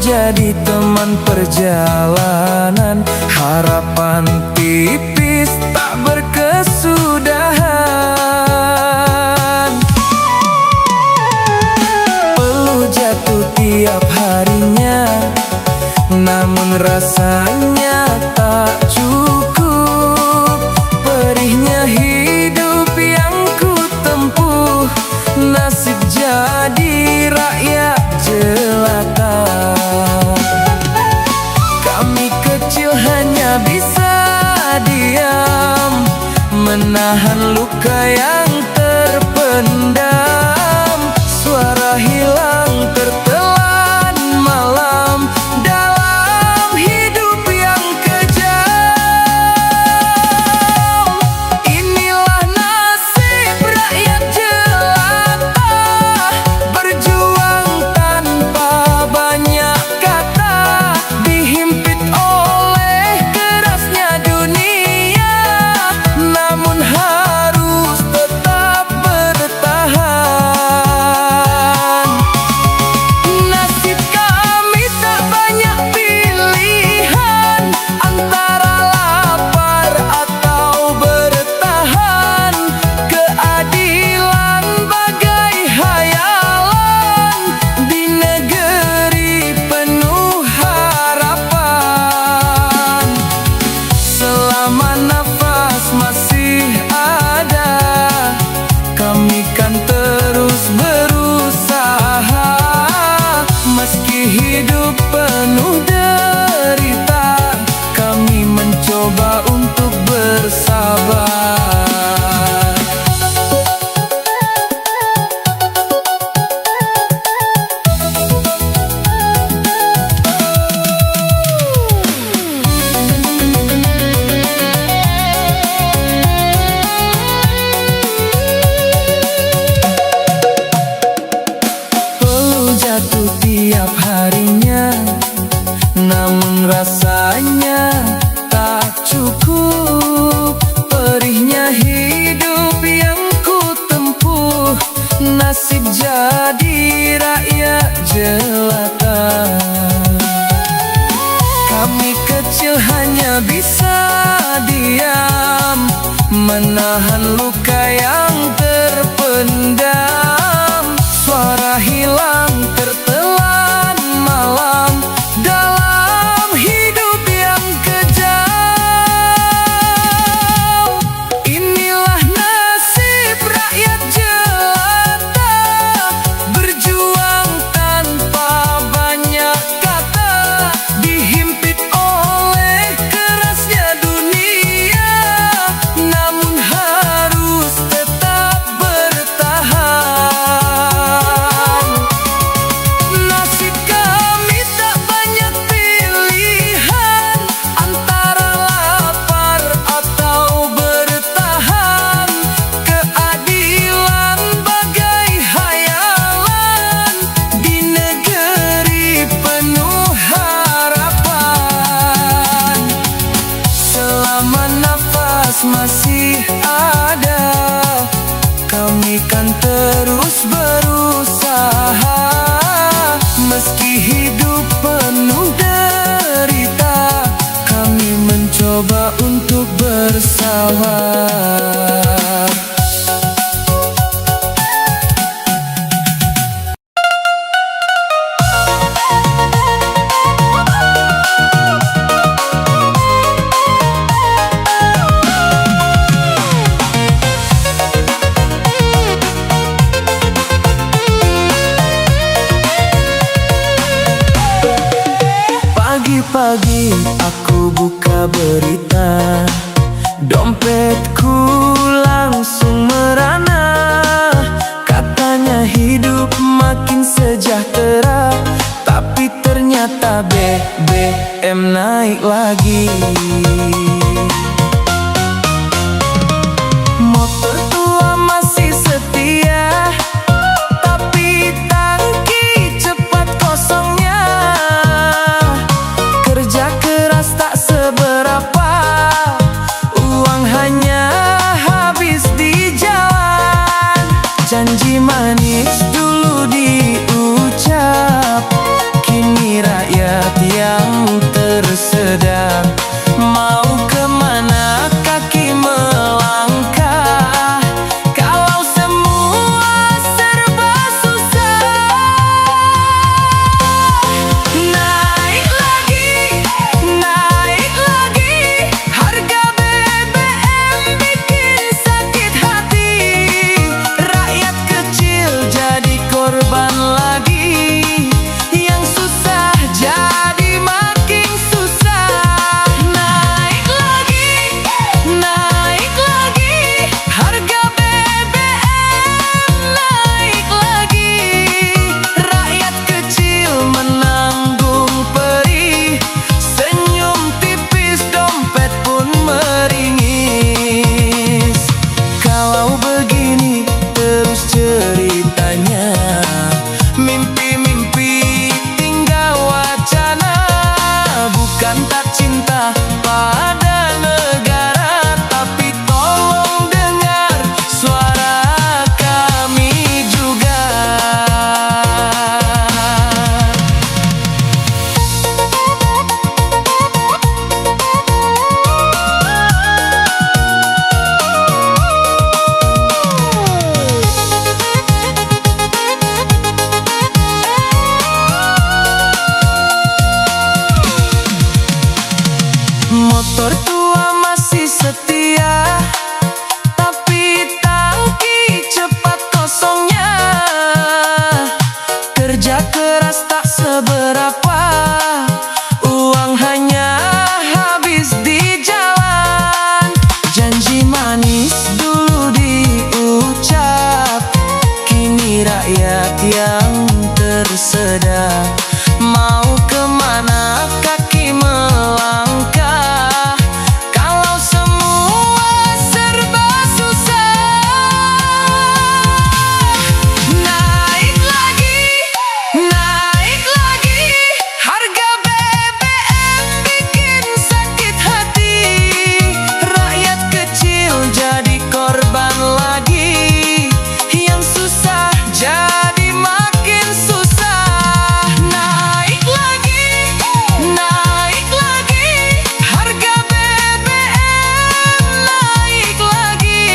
jadi teman perjalanan. Harapan tipis tak berkesudahan. Peluh jatuh tiap harinya, namun rasanya tak cukup. Perihnya hidup yang ku tempuh, nasib jadi rakyat jelata. Kami kecil hanya bisa diam, menahan luka yang terpendam. Suara hilang tertelan malam dalam hidup yang kejam. Inilah nasib rakyat jelata, berjuang tanpa banyak kata, dihimpit oleh kerasnya dunia, namun harus tetap bertahan. Nasib kami tak banyak pilihan, antara lapar atau bertahan. Keadilan bagai hayalan di negeri penuh harapan. Selama nafas masih ada, kami kan terus berusaha. Meski hidup penuh derita, kami mencoba untuk bersabar. Peluh jatuh tiap harinya, namun rasanya tak cukup. Perihnya hidup yang ku tempuh, nasib jadi rakyat jelata. Kami kecil hanya bisa diam, menahan luka yang terpendam. Suara hilang tertelan malam dalam hidup yang kejam. Inilah nasib rakyat jelata, berjuang tanpa banyak kata, dihimpit oleh kerasnya dunia, namun harus tetap bertahan. Nasib kami tak banyak pilihan, antara lapar atau bertahan. Keadilan bagai hayalan di negeri penuh harapan. Selama nafas masih ada, kami kan terus berusaha. Meski hidup penuh derita, kami mencoba untuk bersabar. Pagi-pagi aku buka berita, dompetku langsung merana. Katanya hidup makin sejahtera, tapi ternyata BBM naik lagi. Motor tua masih setia, tapi tangki cepat kosongnya. Kerja keras tak seberapa, uang hanya habis di jalan. Janji manis dulu diucap, kini rakyat rakyat yang tersedak. Mau kemana kaki melangkah kalau semua serba susah? Naik lagi, harga BBM bikin sakit hati. Rakyat kecil jadi korban lagi, yang susah jadi makin susah. Naik lagi, harga BBM naik lagi. Rakyat kecil menanggung perih, senyum tipis dompet pun meringis. Kalau begini terus ceritanya, mimpi-mimpi tinggal wacana. Bukan tak cinta pada negara, tapi tolong dengar suara kami juga. Motor tua masih setia, tapi tangki cepat kosongnya. Kerja keras tak seberapa, uang hanya habis di jalan. Janji manis dulu diucap, kini rakyat yang tersedak. Mau kemana kaki melangkah kalau semua serba susah? Naik lagi, harga BBM bikin sakit hati. Rakyat kecil jadi korban lagi, yang susah jadi makin susah. Naik lagi, harga BBM naik lagi.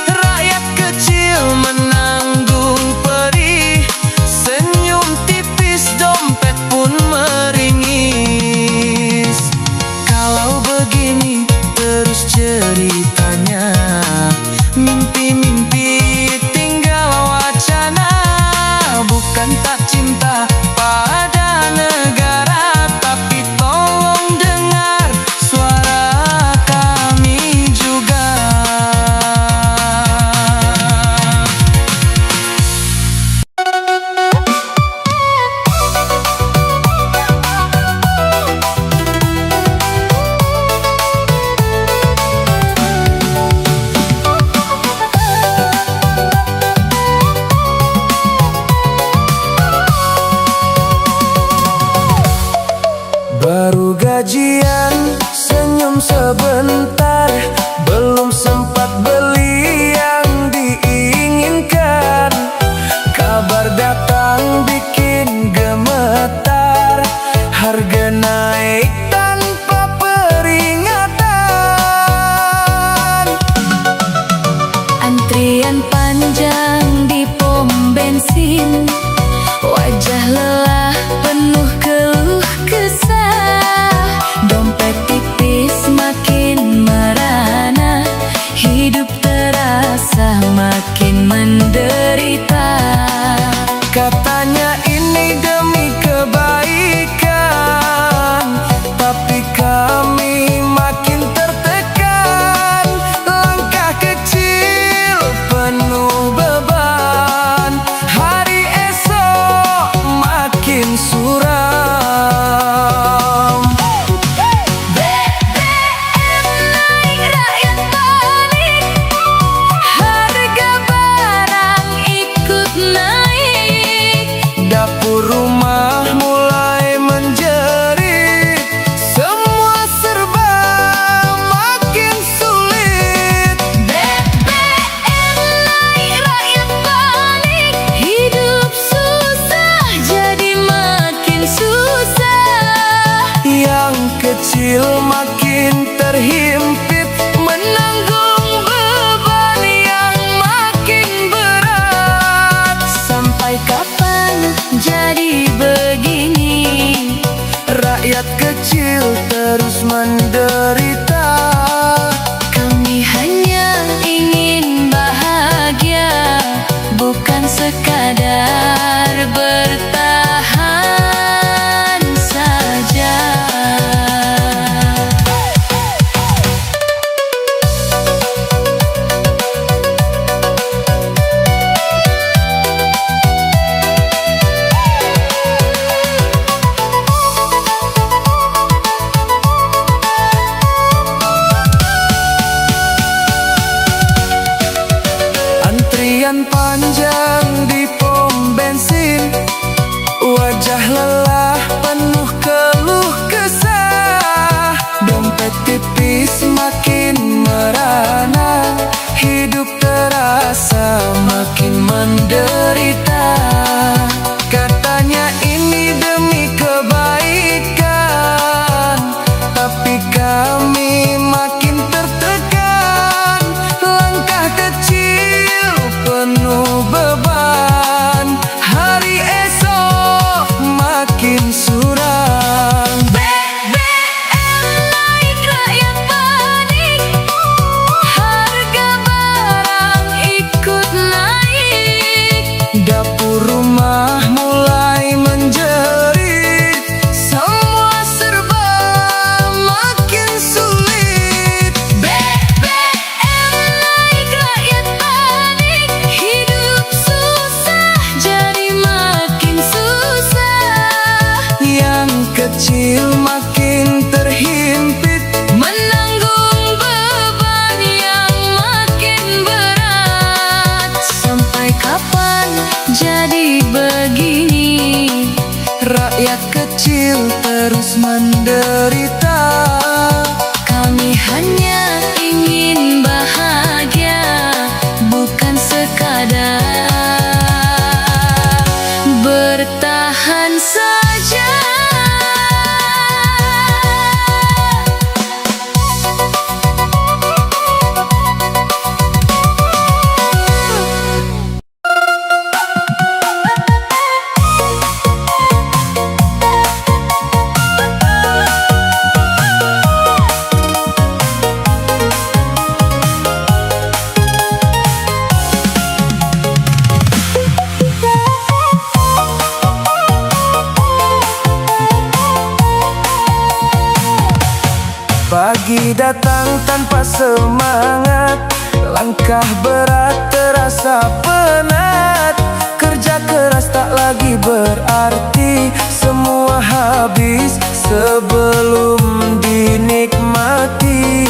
Rakyat kecil menanggung perih, senyum tipis dompet pun meringis. Kalau begini terus ceritanya, mimpi-mimpi tinggal wacana. Bukan tak cinta pada negara, tapi tolong dengar suara kami juga. Baru gajian, senyum sebentar, belum sempat beli yang diinginkan. Kabar datang bikin gemetar, harga naik tanpa peringatan. Antrian panjang di pom bensin, wajah lelah penuh keluh kesah. Dompet tipis makin rakyat kecil terus menderita. Kami hanya ingin bahagia, bukan sekadar bertahan saja. Antrian panjang di pom bensin, wajah lelah penuh keluh kesah. Dompet tipis makin merana, hidup terasa makin menderita. Katanya ini demi kebaikan, tapi kami makin tertekan. Langkah kecil penuh beban, hari esok makin suram. BBM naik, rakyat panik, harga barang ikut naik. Dapur rumah mulai menjerit, Semua serba makin sulit. BBM naik, rakyat panik, hidup susah jadi makin susah. yang kecil makin terhimpit. Menanggung beban yang makin berat. Sampai kapan jadi begini? Rakyat kecil terus menderita. Kami hanya ingin bahagia, bukan sekadar bertahan saja. Pagi datang tanpa semangat, langkah berat terasa penat. Kerja keras tak lagi berarti, semua habis sebelum dinikmati.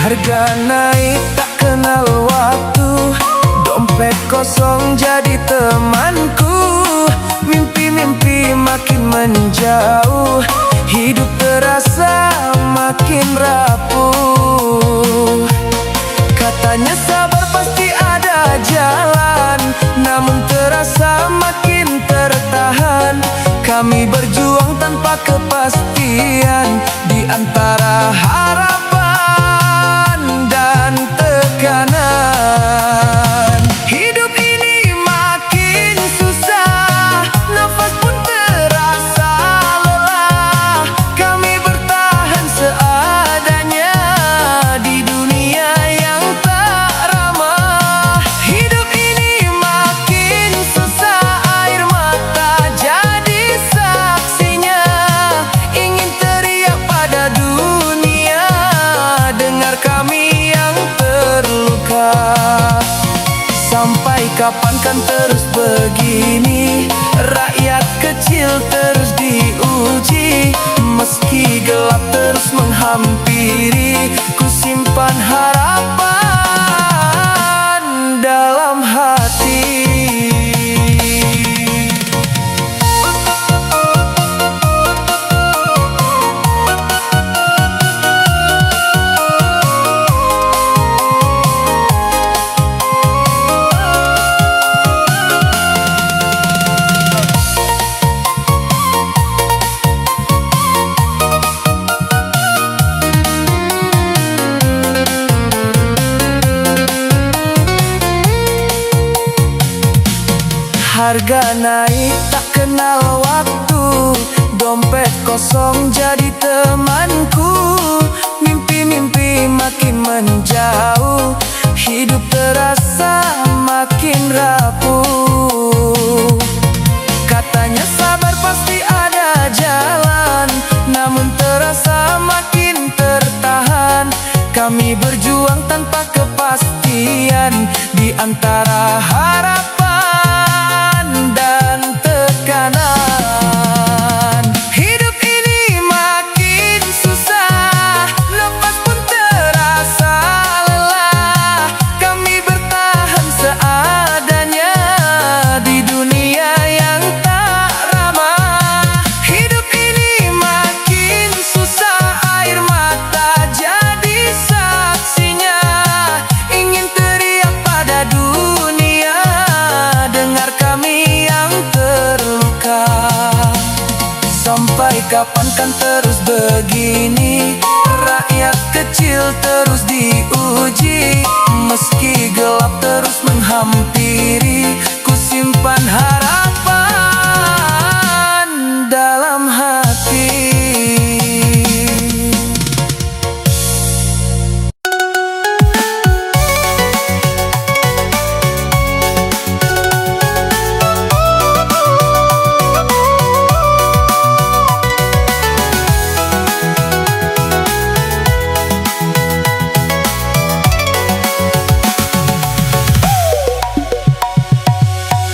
Harga naik tak kenal waktu, dompet kosong jadi temanku. Mimpi-mimpi makin menjauh, hidup terasa makin rapuh. Katanya sabar pasti ada jalan, namun terasa makin tertahan. Kami berjuang tanpa kepastian di antara harapan dan tekanan. Hidup ini makin susah, nafas pun terasa lelah. Kami bertahan seadanya di dunia yang tak ramah. Hidup ini makin susah, air mata jadi saksinya. Ingin teriak pada dunia, dengar kami yang terluka. Sampai kapan kan terus begini? Rakyat kecil terus diuji. Meski gelap terus menghampiri, ku simpan harapan dalam hati. Harga naik tak kenal waktu, dompet kosong jadi temanku. Mimpi-mimpi makin menjauh, hidup terasa makin rapuh. Katanya sabar pasti ada jalan, namun terasa makin tertahan. Kami berjuang tanpa kepastian di antara harapan dan tekanan. Hidup ini makin susah, lepas pun terasa lelah. Kami bertahan seadanya di dunia yang tak ramah. Hidup ini makin susah, air mata jadi saksinya. Ingin teriak pada dunia, dengar kami yang terluka. Sampai kapan kan terus begini, rakyat kecil terus diuji. Meski gelap terus menghampiri, ku simpan harapan dalam hati.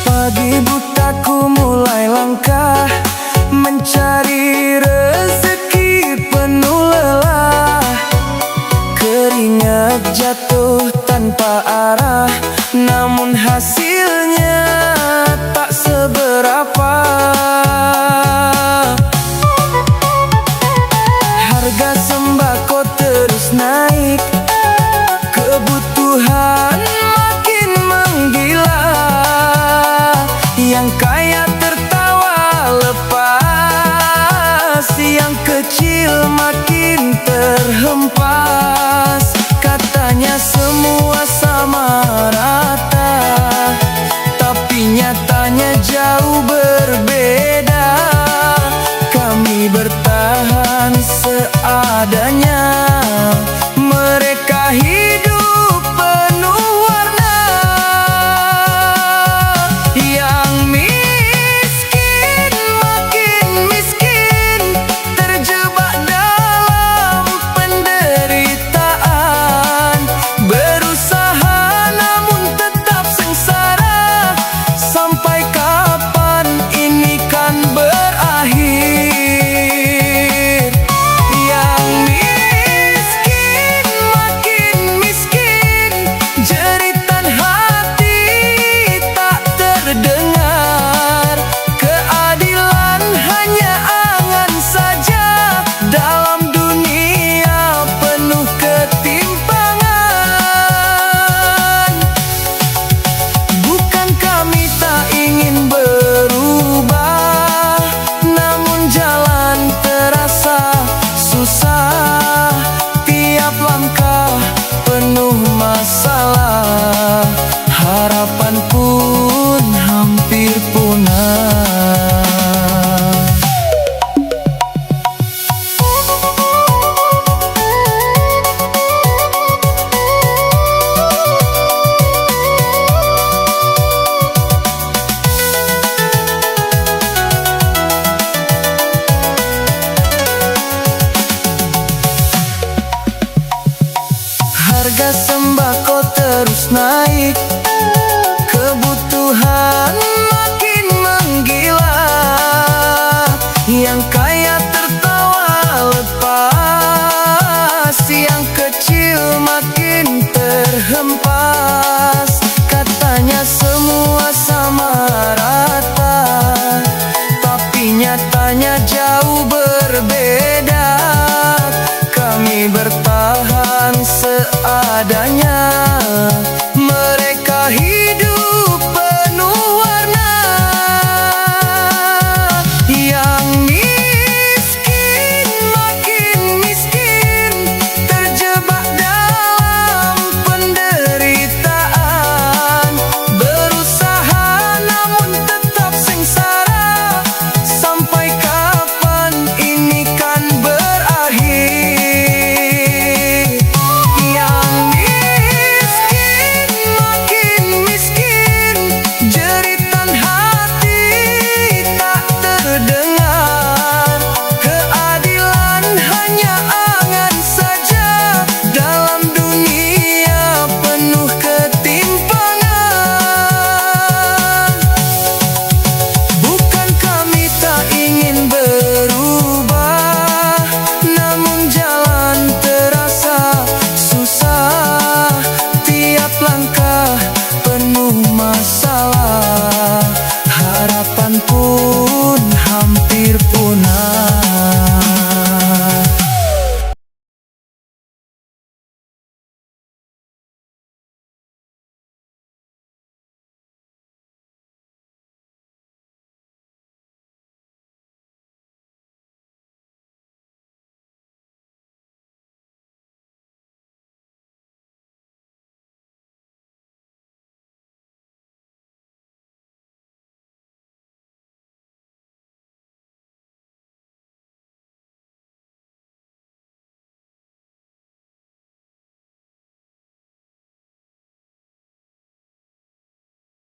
Pagi buta ku mulai langkah, mencari rezeki penuh lelah. Keringat jatuh tanpa arah, namun hasilnya tak seberapa. Harga sembako terus naik, kebutuhan makin menggila. Yang kaya tertawa lepas, yang kecil makin terhempas. Katanya semua sama rata, tapi nyatanya jauh berbeda. Kami bertahan seadanya, mereka hidup penuh warna. Yang miskin makin miskin, terjebak dalam penderitaan. Berusaha namun tetap sengsara, sampai kapan ini kan berakhir? Yang miskin makin miskin, jeritan hati tak terdengar. Keadilan hanya angan saja dalam dunia penuh ketimpangan. Bukan kami tak ingin berubah, namun jalan terasa susah. Tiap langkah penuh masalah, harapan pun hampir punah. Harga sembako terus naik, kebutuhan makin menggila. mampu